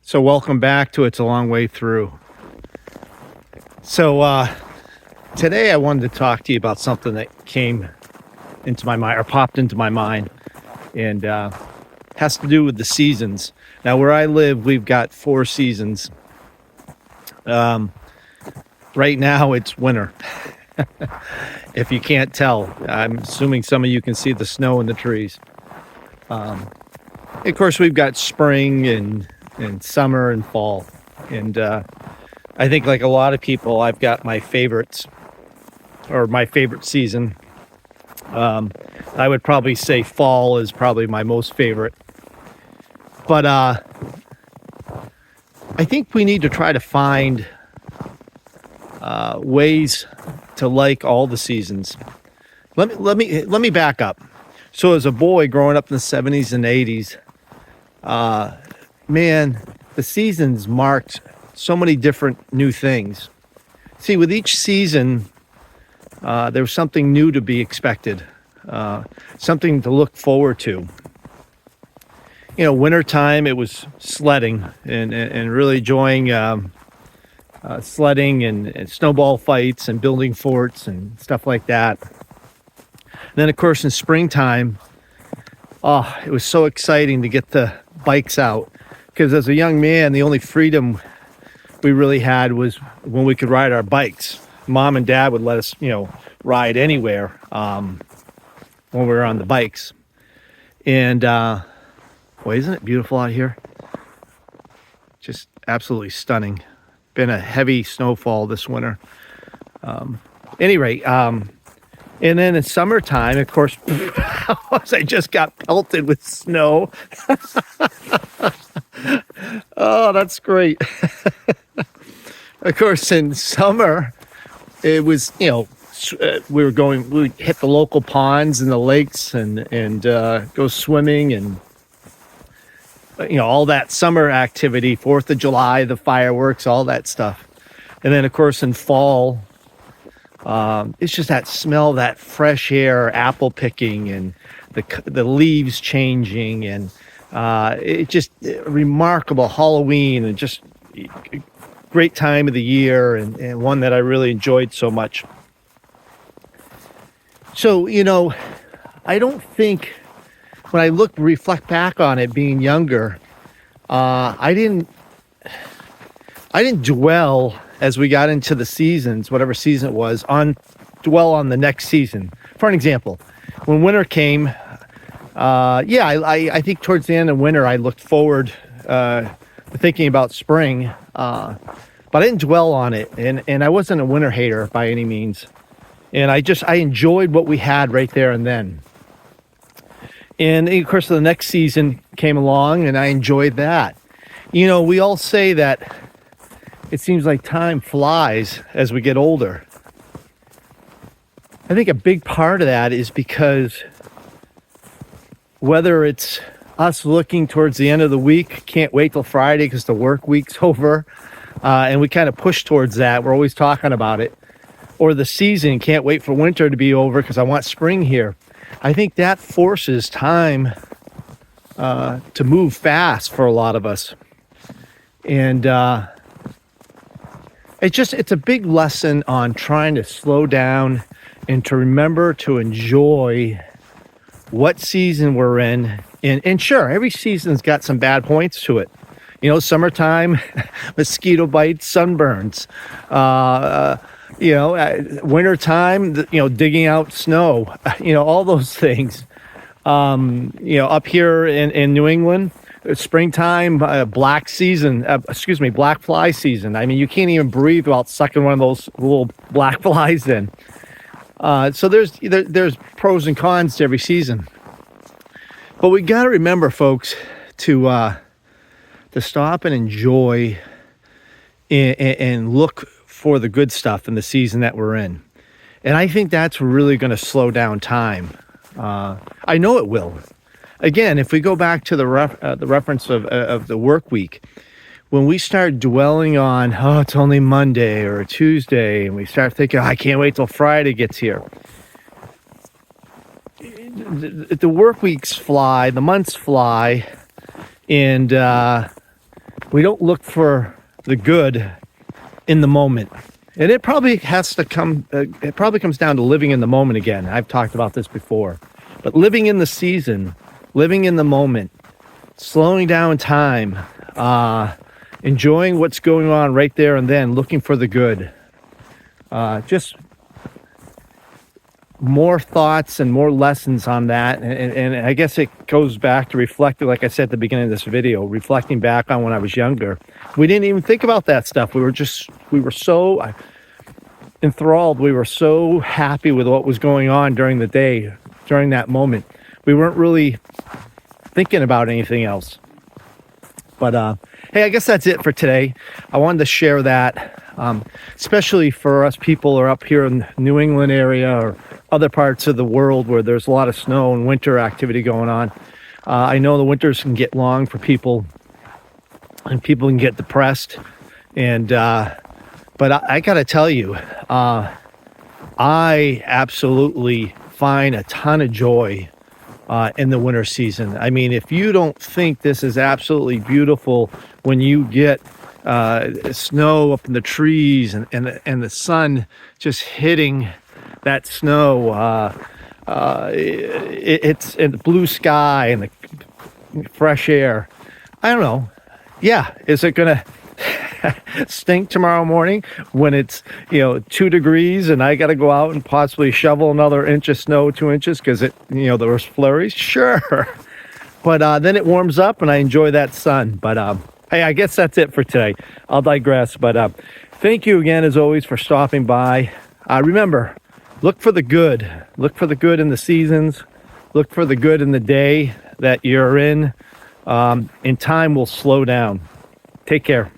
So welcome back to It's a Long Way Through. So today I wanted to talk to you about something that came into my mind or popped into my mind and has to do with the seasons. Now where I live, we've got 4 seasons. Right now it's winter. If you can't tell, I'm assuming some of you can see the snow in the trees. Of course, we've got spring and summer and fall. And I think like a lot of people, I've got my favorites or my favorite season. I would probably say fall is probably my most favorite. But I think we need to try to find ways to like all the seasons. Let me back up. So as a boy growing up in the 70s and 80s, man, the seasons marked so many different new things. See, with each season, there was something new to be expected, something to look forward to. You know, wintertime, it was sledding and really enjoying sledding and snowball fights and building forts and stuff like that. And then, of course, in springtime, it was so exciting to get the bikes out. Because as a young man, the only freedom we really had was when we could ride our bikes. Mom and Dad would let us, ride anywhere when we were on the bikes. And, boy, isn't it beautiful out here? Just absolutely stunning. Been a heavy snowfall this winter. Any rate, and then in summertime, of course, I just got pelted with snow. Oh, that's great. Of course, in summer, it was, we hit the local ponds and the lakes and go swimming and, all that summer activity, 4th of July, the fireworks, all that stuff. And then, of course, in fall, it's just that smell, that fresh air, apple picking and the leaves changing and it just remarkable Halloween and just great time of the year and one that I really enjoyed so much. So, I don't think when I reflect back on it being younger, I didn't dwell as we got into the seasons, whatever season it was, dwell on the next season. For an example, when winter came, I think towards the end of winter, I looked forward thinking about spring, but I didn't dwell on it. And I wasn't a winter hater by any means. And I enjoyed what we had right there and then. And of course, the next season came along and I enjoyed that. We all say that it seems like time flies as we get older. I think a big part of that is because whether it's us looking towards the end of the week, can't wait till Friday because the work week's over, and we kind of push towards that. We're always talking about it. Or the season, can't wait for winter to be over because I want spring here. I think that forces time to move fast for a lot of us. And it's a big lesson on trying to slow down and to remember to enjoy what season we're in. And sure, every season's got some bad points to it. Summertime, mosquito bites, sunburns. Wintertime, digging out snow, all those things. Up here in New England, springtime, black fly season. I mean, you can't even breathe without sucking one of those little black flies in. So there's pros and cons to every season. But we got to remember, folks, to stop and enjoy and look for the good stuff in the season that we're in. And I think that's really going to slow down time. I know it will. Again, if we go back to the reference of the work week, when we start dwelling on, it's only Monday or Tuesday, and we start thinking, I can't wait till Friday gets here. The work weeks fly, the months fly, and we don't look for the good in the moment. And it probably has to come, it probably comes down to living in the moment again. I've talked about this before. But living in the season, living in the moment, slowing down time, enjoying what's going on right there and then, looking for the good. Just more thoughts and more lessons on that. And I guess it goes back to reflecting, like I said at the beginning of this video, reflecting back on when I was younger. We didn't even think about that stuff. We were so enthralled. We were so happy with what was going on during the day, during that moment. We weren't really thinking about anything else. But hey, I guess that's it for today. I wanted to share that, especially for us people who are up here in the New England area or other parts of the world where there's a lot of snow and winter activity going on. I know the winters can get long for people, and people can get depressed. And but I got to tell you, I absolutely find a ton of joy in the winter season. I mean, if you don't think this is absolutely beautiful when you get snow up in the trees and the sun just hitting that snow, it's in the blue sky and the fresh air. I don't know. Yeah, is it gonna stink tomorrow morning when it's 2 degrees and I got to go out and possibly shovel another inch of snow, 2 inches, because there was flurries? Sure. But then it warms up and I enjoy that sun. But hey, I guess that's it for today. I'll digress. But thank you again, as always, for stopping by. Remember, look for the good. Look for the good in the seasons. Look for the good in the day that you're in. And time will slow down. Take care.